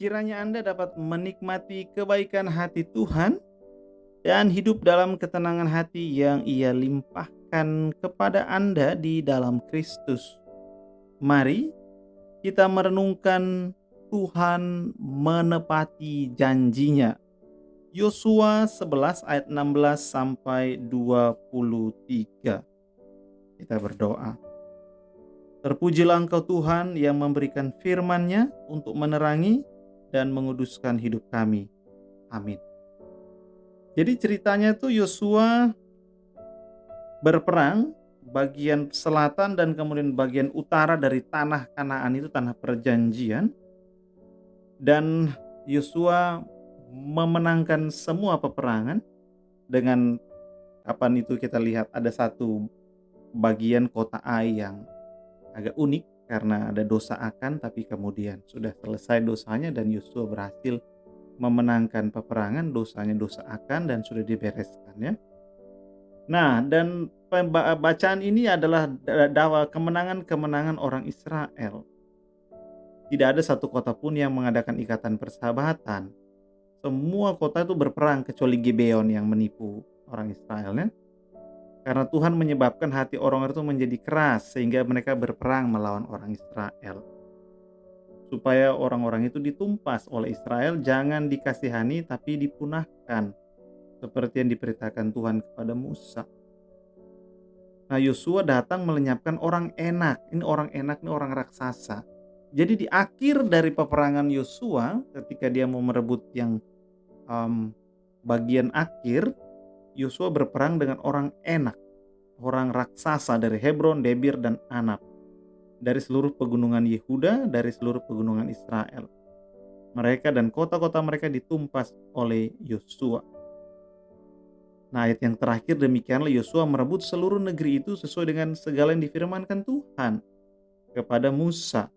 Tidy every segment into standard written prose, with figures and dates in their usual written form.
Kiranya Anda dapat menikmati kebaikan hati Tuhan dan hidup dalam ketenangan hati yang Ia limpahkan kepada Anda di dalam Kristus. Mari kita merenungkan Tuhan menepati janjinya. Yosua 11 ayat 16 sampai 23. Kita berdoa. Terpujilah Engkau Tuhan yang memberikan firman-Nya untuk menerangi dan menguduskan hidup kami. Amin. Jadi ceritanya tuh Yosua berperang bagian selatan dan kemudian bagian utara dari tanah Kanaan, itu tanah perjanjian, dan Yosua memenangkan semua peperangan dengan kapan itu kita lihat ada satu bagian kota Ai yang agak unik karena ada dosa Akan, tapi kemudian sudah selesai dosanya dan Yosua berhasil memenangkan peperangan, dosanya dosa Akan dan sudah dibereskan ya. Nah, dan bacaan ini adalah kemenangan-kemenangan orang Israel. Tidak ada satu kota pun yang mengadakan ikatan persahabatan. Semua kota itu berperang kecuali Gibeon yang menipu orang Israel ya. Karena Tuhan menyebabkan hati orang itu menjadi keras sehingga mereka berperang melawan orang Israel. Supaya orang-orang itu ditumpas oleh Israel, jangan dikasihani tapi dipunahkan. Seperti yang diperintahkan Tuhan kepada Musa. Nah, Yosua datang melenyapkan orang enak. Ini orang enak, ini orang raksasa. Jadi di akhir dari peperangan Yosua, ketika dia mau merebut yang bagian akhir, Yosua berperang dengan orang enak, orang raksasa dari Hebron, Debir, dan Anab, dari seluruh pegunungan Yehuda, dari seluruh pegunungan Israel. Mereka dan kota-kota mereka ditumpas oleh Yosua. Nah, ayat yang terakhir, demikianlah Yosua merebut seluruh negeri itu sesuai dengan segala yang difirmankan Tuhan kepada Musa.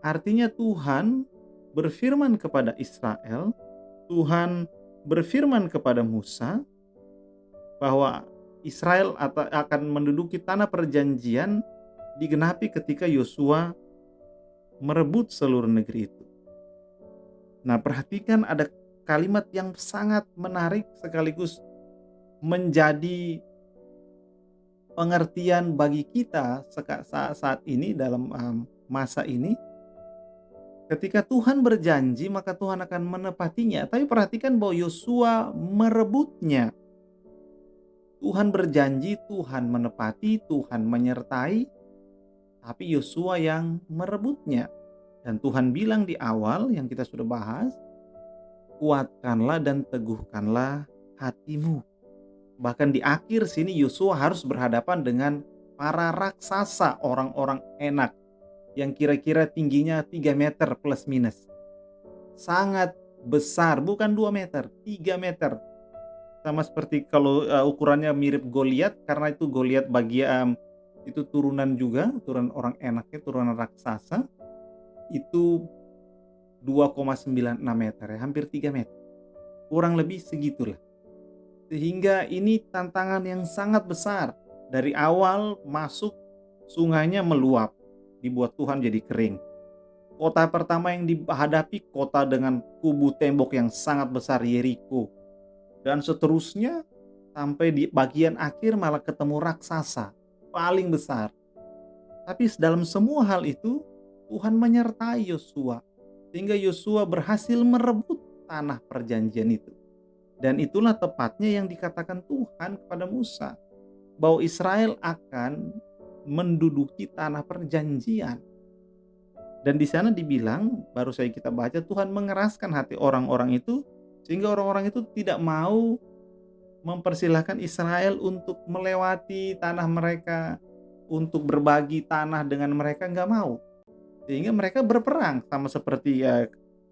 Artinya Tuhan berfirman kepada Israel, Tuhan berfirman kepada Musa bahwa Israel akan menduduki tanah perjanjian digenapi ketika Yosua merebut seluruh negeri itu. Nah, perhatikan ada kalimat yang sangat menarik sekaligus menjadi pengertian bagi kita saat ini dalam masa ini. Ketika Tuhan berjanji, maka Tuhan akan menepatinya. Tapi perhatikan bahwa Yosua merebutnya. Tuhan berjanji, Tuhan menepati, Tuhan menyertai, tapi Yosua yang merebutnya. Dan Tuhan bilang di awal yang kita sudah bahas, kuatkanlah dan teguhkanlah hatimu. Bahkan di akhir sini Yosua harus berhadapan dengan para raksasa, orang-orang enak yang kira-kira tingginya 3 meter plus minus. Sangat besar, bukan 2 meter, 3 meter. Sama seperti kalau ukurannya mirip Goliat, karena itu Goliat itu turunan juga, turunan orang enaknya, turunan raksasa. Itu 2,96 meter ya, hampir 3 meter. Kurang lebih segitulah. Sehingga ini tantangan yang sangat besar. Dari awal masuk, sungainya meluap, dibuat Tuhan jadi kering. Kota pertama yang dihadapi kota dengan kubu tembok yang sangat besar, Yeriko. Dan seterusnya sampai di bagian akhir malah ketemu raksasa paling besar. Tapi dalam semua hal itu Tuhan menyertai Yosua sehingga Yosua berhasil merebut tanah perjanjian itu. Dan itulah tepatnya yang dikatakan Tuhan kepada Musa, bahwa Israel akan menduduki tanah perjanjian. Dan di sana dibilang, baru saja kita baca, Tuhan mengeraskan hati orang-orang itu sehingga orang-orang itu tidak mau mempersilahkan Israel untuk melewati tanah mereka, untuk berbagi tanah dengan mereka, nggak mau. Sehingga mereka berperang, sama seperti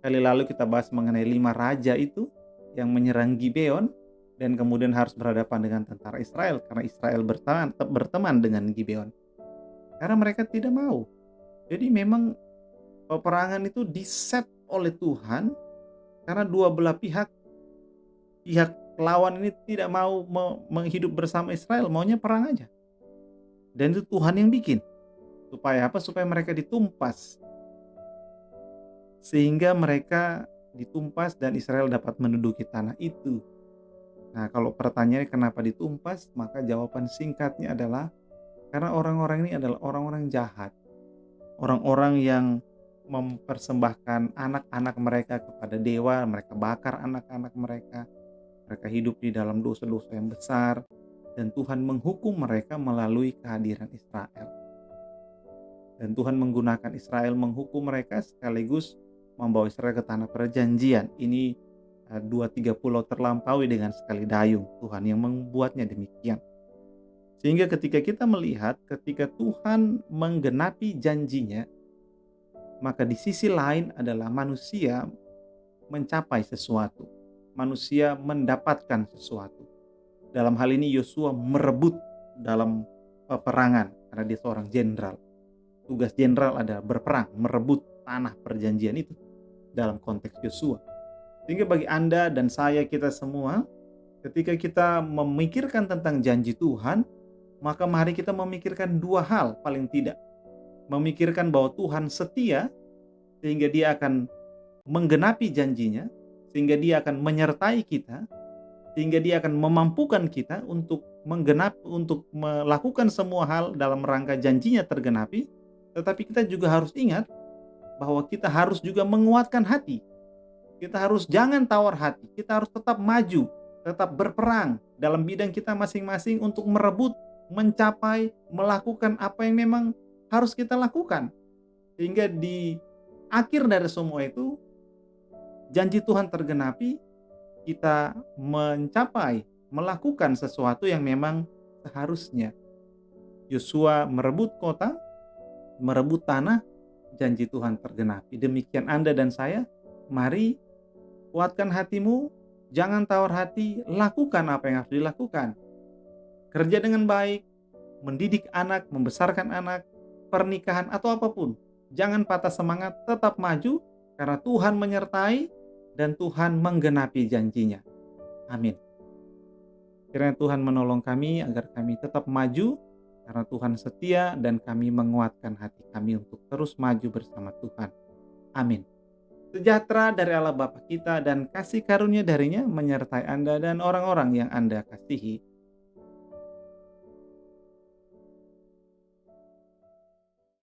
kali lalu kita bahas mengenai 5 raja itu yang menyerang Gibeon dan kemudian harus berhadapan dengan tentara Israel karena Israel berteman dengan Gibeon. Karena mereka tidak mau. Jadi memang peperangan itu diset oleh Tuhan karena dua belah pihak lawan ini tidak mau menghidup bersama Israel, maunya perang aja. Dan itu Tuhan yang bikin. Supaya apa? Supaya mereka ditumpas. sehingga mereka ditumpas dan Israel dapat menduduki tanah itu. Nah, kalau pertanyaannya kenapa ditumpas, maka jawaban singkatnya adalah karena orang-orang ini adalah orang-orang jahat. Orang-orang yang mempersembahkan anak-anak mereka kepada dewa, mereka bakar anak-anak mereka. Mereka hidup di dalam dosa-dosa yang besar, dan Tuhan menghukum mereka melalui kehadiran Israel. Dan Tuhan menggunakan Israel menghukum mereka sekaligus membawa Israel ke tanah perjanjian. Ini dua tiga pulau terlampaui dengan sekali dayung. Tuhan yang membuatnya demikian. Sehingga ketika kita melihat ketika Tuhan menggenapi janjinya, maka di sisi lain adalah manusia mencapai sesuatu. Manusia mendapatkan sesuatu. Dalam hal ini Yosua merebut dalam peperangan karena dia seorang jenderal. Tugas jenderal adalah berperang, merebut tanah perjanjian itu dalam konteks Yosua. Sehingga bagi Anda dan saya, kita semua, ketika kita memikirkan tentang janji Tuhan, maka mari kita memikirkan dua hal paling tidak. Memikirkan bahwa Tuhan setia, sehingga dia akan menggenapi janjinya, sehingga dia akan menyertai kita, sehingga dia akan memampukan kita untuk melakukan semua hal dalam rangka janjinya tergenapi. Tetapi kita juga harus ingat bahwa kita harus juga menguatkan hati. Kita harus jangan tawar hati, kita harus tetap maju, tetap berperang dalam bidang kita masing-masing untuk merebut, mencapai, melakukan apa yang memang harus kita lakukan. Sehingga di akhir dari semua itu, janji Tuhan tergenapi, kita mencapai, melakukan sesuatu yang memang seharusnya. Yosua merebut kota, merebut tanah, janji Tuhan tergenapi. Demikian Anda dan saya, mari kuatkan hatimu, jangan tawar hati, lakukan apa yang harus dilakukan. Kerja dengan baik, mendidik anak, membesarkan anak, pernikahan atau apapun. Jangan patah semangat, tetap maju karena Tuhan menyertai dan Tuhan menggenapi janjinya. Amin. Kiranya Tuhan menolong kami agar kami tetap maju karena Tuhan setia dan kami menguatkan hati kami untuk terus maju bersama Tuhan. Amin. Sejahtera dari Allah Bapa kita dan kasih karunia darinya menyertai Anda dan orang-orang yang Anda kasihi